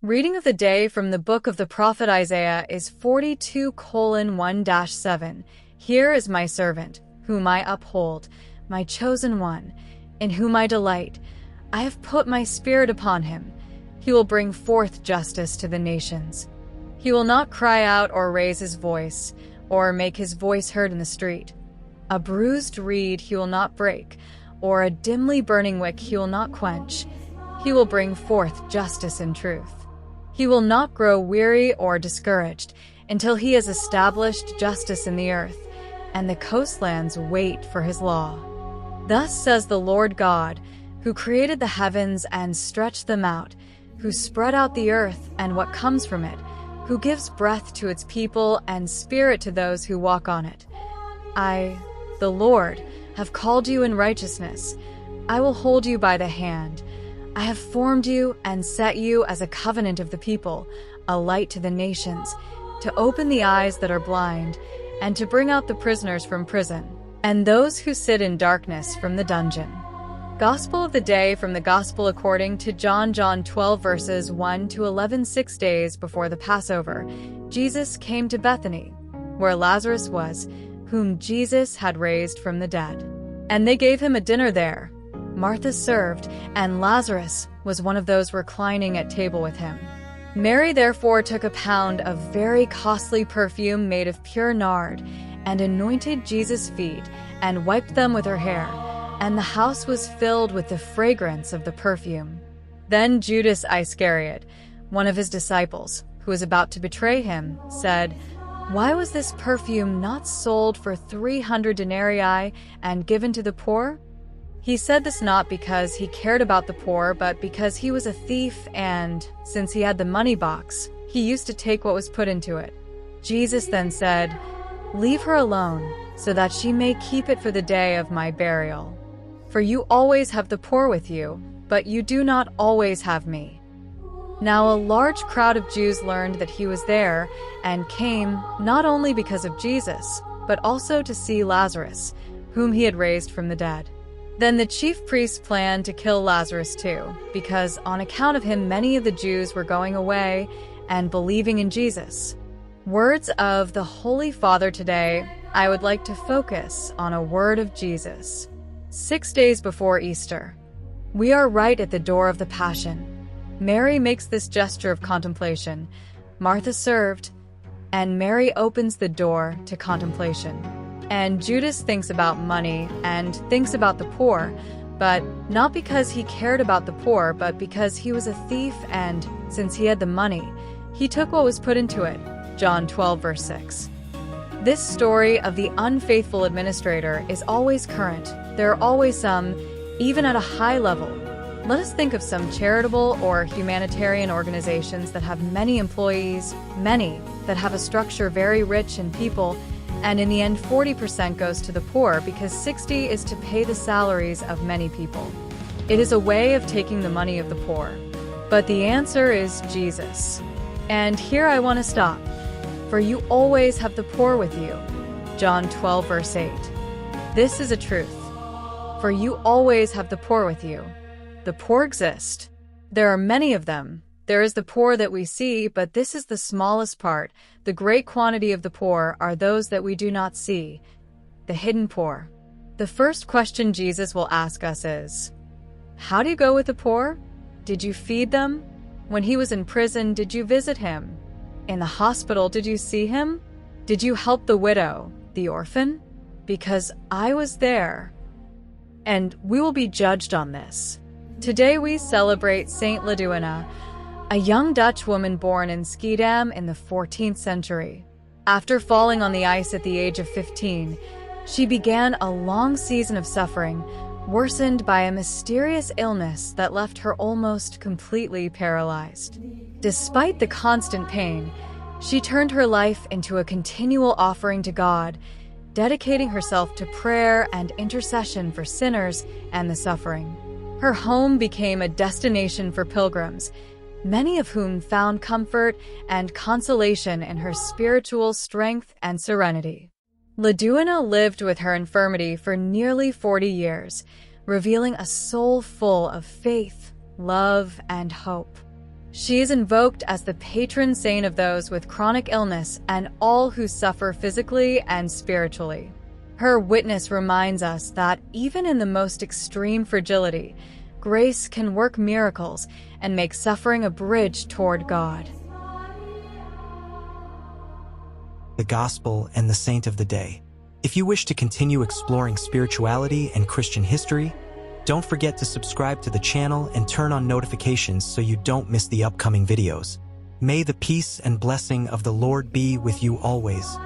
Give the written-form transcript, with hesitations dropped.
Reading of the day from the book of the prophet Isaiah is 42:1-7. Here is my servant, whom I uphold, my chosen one, in whom I delight. I have put my spirit upon him. He will bring forth justice to the nations. He will not cry out or raise his voice, or make his voice heard in the street. A bruised reed he will not break, or a dimly burning wick he will not quench. He will bring forth justice and truth. He will not grow weary or discouraged until he has established justice in the earth, and the coastlands wait for his law. Thus says the Lord God, who created the heavens and stretched them out, who spread out the earth and what comes from it, who gives breath to its people and spirit to those who walk on it. I, the Lord, have called you in righteousness. I will hold you by the hand. I have formed you and set you as a covenant of the people, a light to the nations, to open the eyes that are blind, and to bring out the prisoners from prison, and those who sit in darkness from the dungeon. Gospel of the day from the Gospel according to John 12 verses 1-11. 6 days before the Passover, Jesus came to Bethany, where Lazarus was, whom Jesus had raised from the dead. And they gave him a dinner there. Martha served, and Lazarus was one of those reclining at table with him. Mary therefore took a pound of very costly perfume made of pure nard, and anointed Jesus' feet, and wiped them with her hair, and the house was filled with the fragrance of the perfume. Then Judas Iscariot, one of his disciples, who was about to betray him, said, "Why was this perfume not sold for 300 denarii and given to the poor?" He said this not because he cared about the poor, but because he was a thief and, since he had the money box, he used to take what was put into it. Jesus then said, "Leave her alone, so that she may keep it for the day of my burial. For you always have the poor with you, but you do not always have me." Now a large crowd of Jews learned that he was there, and came not only because of Jesus, but also to see Lazarus, whom he had raised from the dead. Then the chief priests planned to kill Lazarus too, because on account of him many of the Jews were going away and believing in Jesus. Words of the Holy Father today, I would like to focus on a word of Jesus. 6 days before Easter, we are right at the door of the Passion. Mary makes this gesture of contemplation. Martha served, and Mary opens the door to contemplation. And Judas thinks about money and thinks about the poor, but not because he cared about the poor, but because he was a thief, and since he had the money, he took what was put into it. John 12 verse 6. This story of the unfaithful administrator is always current. There are always some, even at a high level. Let us think of some charitable or humanitarian organizations that have many employees, many that have a structure very rich in people, and in the end 40% goes to the poor because 60% is to pay the salaries of many people. It is a way of taking the money of the poor. But the answer is Jesus. And here I want to stop. For you always have the poor with you. John 12 verse 8. This is a truth. For you always have the poor with you. The poor exist. There are many of them. There is the poor that we see, but this is the smallest part. The great quantity of the poor are those that we do not see, the hidden poor. The first question Jesus will ask us is, how do you go with the poor? Did you feed them? When he was in prison, did you visit him? In the hospital, did you see him? Did you help the widow, the orphan? Because I was there. And we will be judged on this. Today we celebrate Saint Liduina, a young Dutch woman born in Schiedam in the 14th century. After falling on the ice at the age of 15, she began a long season of suffering, worsened by a mysterious illness that left her almost completely paralyzed. Despite the constant pain, she turned her life into a continual offering to God, dedicating herself to prayer and intercession for sinners and the suffering. Her home became a destination for pilgrims, many of whom found comfort and consolation in her spiritual strength and serenity. Liduina lived with her infirmity for nearly 40 years, revealing a soul full of faith, love, and hope. She is invoked as the patron saint of those with chronic illness and all who suffer physically and spiritually. Her witness reminds us that even in the most extreme fragility, grace can work miracles and make suffering a bridge toward God. The Gospel and the Saint of the Day. If you wish to continue exploring spirituality and Christian history, don't forget to subscribe to the channel and turn on notifications so you don't miss the upcoming videos. May the peace and blessing of the Lord be with you always.